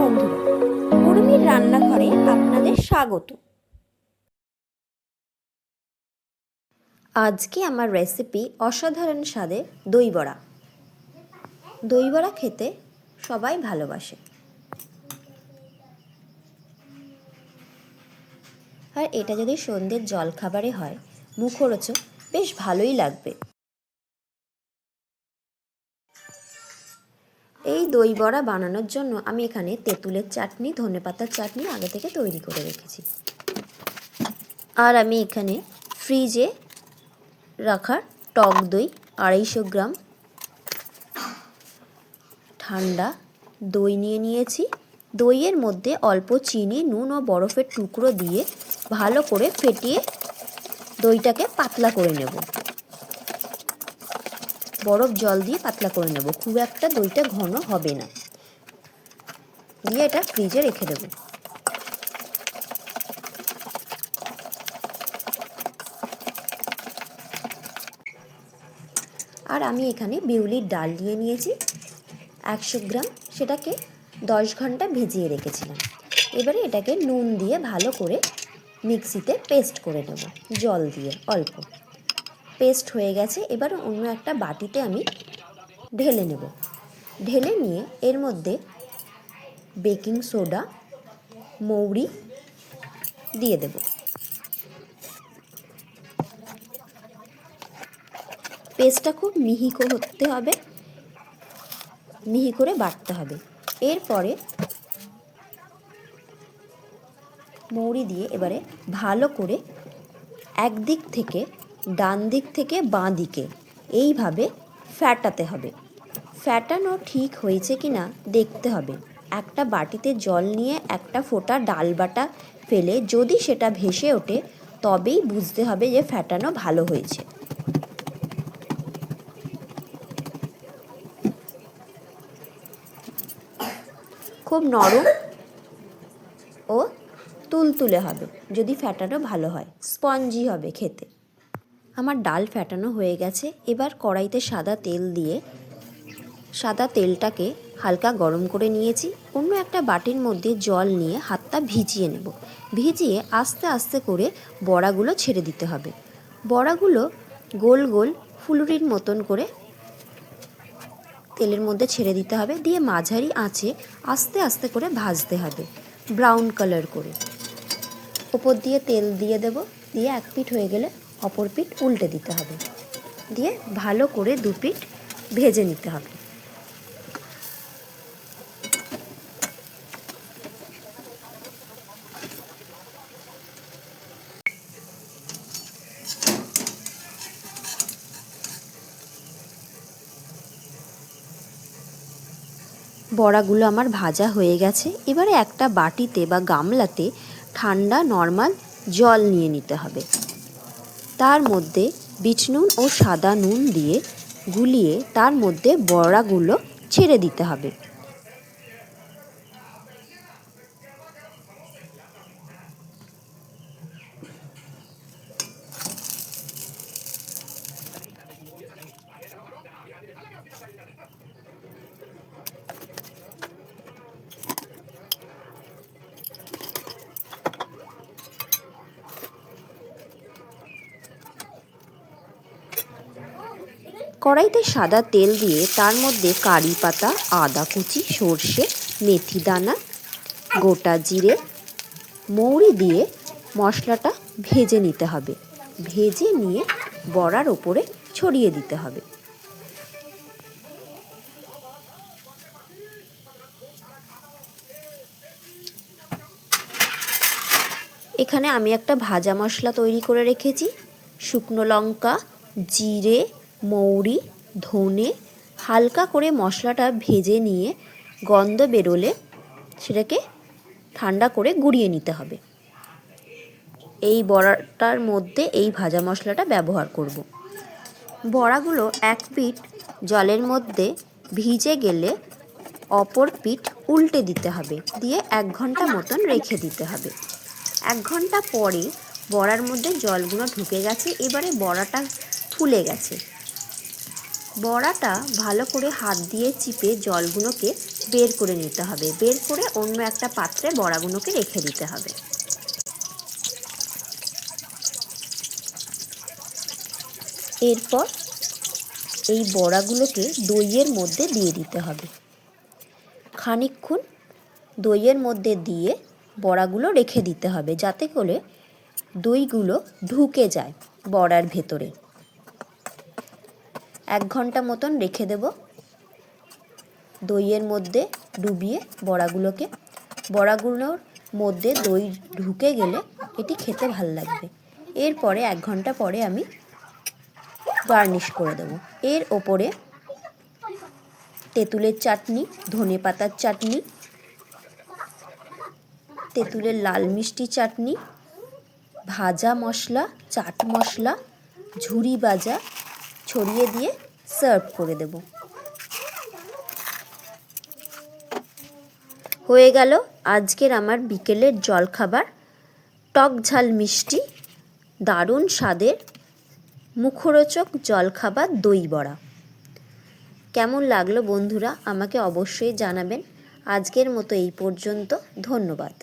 বন্ধুরা, উর্মির রান্নাঘরে আপনাদের স্বাগত। আজকে আমার রেসিপি অসাধারণ স্বাদের দই বড়া। দই বড়া খেতে সবাই ভালোবাসে, আর এটা যদি সন্ধ্যের জলখাবারে হয় মুখরোচক, বেশ ভালোই লাগবে। এই দই বড়া বানানোর জন্য আমি এখানে তেঁতুলের চাটনি, ধনেপাতার চাটনি আগে থেকে তৈরি করে রেখেছি। আর আমি এখানে ফ্রিজে রাখা টক দই 250 গ্রাম ঠান্ডা দই নিয়ে নিয়েছি। দইয়ের মধ্যে অল্প চিনি, নুন ও বরফের টুকরো দিয়ে ভালো করে ফেটিয়ে দইটাকে পাতলা করে নেব। বরফ জল দিয়ে পাতলা করে নেব, খুব একটা দইটা ঘন হবে না। দিয়ে এটা ফ্রিজে রেখে দেব। আর আমি এখানে বিউলির ডাল নিয়ে নিয়েছি 100 গ্রাম, সেটাকে 10 ঘন্টা ভিজিয়ে রেখেছিলাম। এবারে এটাকে নুন দিয়ে ভালো করে মিক্সিতে পেস্ট করে নেব, জল দিয়ে অল্প। পেস্ট হয়ে গেছে, এবার অন্য একটা বাটিতে আমি ঢেলে নেব। ঢেলে নিয়ে এর মধ্যে বেকিং সোডা, মৌরি দিয়ে দেব। পেস্টটা খুব মিহি করতে হবে, মিহি করে বাটতে হবে। এরপরে মৌরি দিয়ে এবারে ভালো করে একদিক থেকে ডান দিক থেকে বাঁ দিকে এইভাবে ফ্যাটাতে হবে। ফ্যাটানো ঠিক হয়েছে কি না দেখতে হবে। একটা বাটিতে জল নিয়ে একটা ফোঁটা ডাল বাটা ফেলে যদি সেটা ভেসে ওঠে তবেই বুঝতে হবে যে ফ্যাটানো ভালো হয়েছে। খুব নরম ও তুলতুলে হবে যদি ফ্যাটানো ভালো হয়, স্পঞ্জি হবে খেতে। আমার ডাল ফ্যাটানো হয়ে গেছে। এবার কড়াইতে সাদা তেল দিয়ে সাদা তেলটাকে হালকা গরম করে নিয়েছি। অন্য একটা বাটির মধ্যে জল নিয়ে হাতটা ভিজিয়ে নেব। ভিজিয়ে আস্তে আস্তে করে বড়াগুলো ছেড়ে দিতে হবে। বড়াগুলো গোল গোল ফুলুরির মতন করে তেলের মধ্যে ছেড়ে দিতে হবে। দিয়ে মাঝারি আঁচে আস্তে আস্তে করে ভাজতে হবে, ব্রাউন কালার করে। ওপর দিয়ে তেল দিয়ে দেব। দিয়ে এক পিঠ হয়ে গেলে অপর পিঠ উল্টে দিতে হবে। দিয়ে ভালো করে দু পিঠ ভেজে নিতে হবে। বড়াগুলো আমার ভাজা হয়ে গেছে। এবারে একটা বাটিতে বা গামলাতে ঠান্ডা নর্মাল জল নিয়ে নিতে হবে। তার মধ্যে বিট নুন ও সাদা নুন দিয়ে গুলিয়ে তার মধ্যে বড়াগুলো ছেড়ে দিতে হবে। কড়াইতে সাদা তেল দিয়ে তার মধ্যে কারি পাতা, আদা কুচি, সর্ষে, মেথি দানা, গোটা জিরে, মৌরি দিয়ে মশলাটা ভেজে নিতে হবে। ভেজে নিয়ে বড়ার ওপরে ছড়িয়ে দিতে হবে। এখানে আমি একটা ভাজা মশলা তৈরি করে রেখেছি। শুকনো লঙ্কা, জিরে, মৌরি, ধনে হালকা করে মশলাটা ভেজে নিয়ে গন্ধ বেরোলে সেটাকে ঠান্ডা করে গুঁড়িয়ে নিতে হবে। এই বড়াটার মধ্যে এই ভাজা মশলাটা ব্যবহার করব। বড়াগুলো এক পিঠ জলের মধ্যে ভিজে গেলে অপর পিঠ উল্টে দিতে হবে। দিয়ে 1 ঘন্টা মতন রেখে দিতে হবে। 1 ঘন্টা পরে বড়ার মধ্যে জলগুলো ঢুকে গেছে। এবারে বড়াটা ফুলে গেছে। বড়াটা ভালো করে হাত দিয়ে চিপে জলগুলোকে বের করে নিতে হবে। বের করে অন্য একটা পাত্রে বড়াগুলোকে রেখে দিতে হবে। এরপর এই বড়াগুলোকে দইয়ের মধ্যে দিয়ে দিতে হবে। খানিকক্ষণ দইয়ের মধ্যে দিয়ে বড়াগুলো রেখে দিতে হবে, যাতে করে দইগুলো ঢুকে যায় বড়ার ভেতরে। 1 ঘন্টা মতন রেখে দেব দইয়ের মধ্যে ডুবিয়ে বড়াগুলোকে। বড়াগুলোর মধ্যে দই ঢুকে গেলে এটি খেতে ভাল লাগবে। এরপরে 1 ঘন্টা পরে আমি গার্নিশ করে দেব। এর ওপরে তেঁতুলের চাটনি, ধনেপাতার চাটনি, তেঁতুলের লাল মিষ্টি চাটনি, ভাজা মশলা, চাট মশলা, ঝুরি ভাজা ছড়িয়ে দিয়ে সার্ভ করে দেব। হয়ে গেল আজকের আমার বিকেলের জলখাবার, টক ঝাল মিষ্টি দারুণ স্বাদের মুখরোচক জলখাবার দই বড়া। কেমন লাগলো বন্ধুরা আমাকে অবশ্যই জানাবেন। আজকের মতো এই পর্যন্ত, ধন্যবাদ।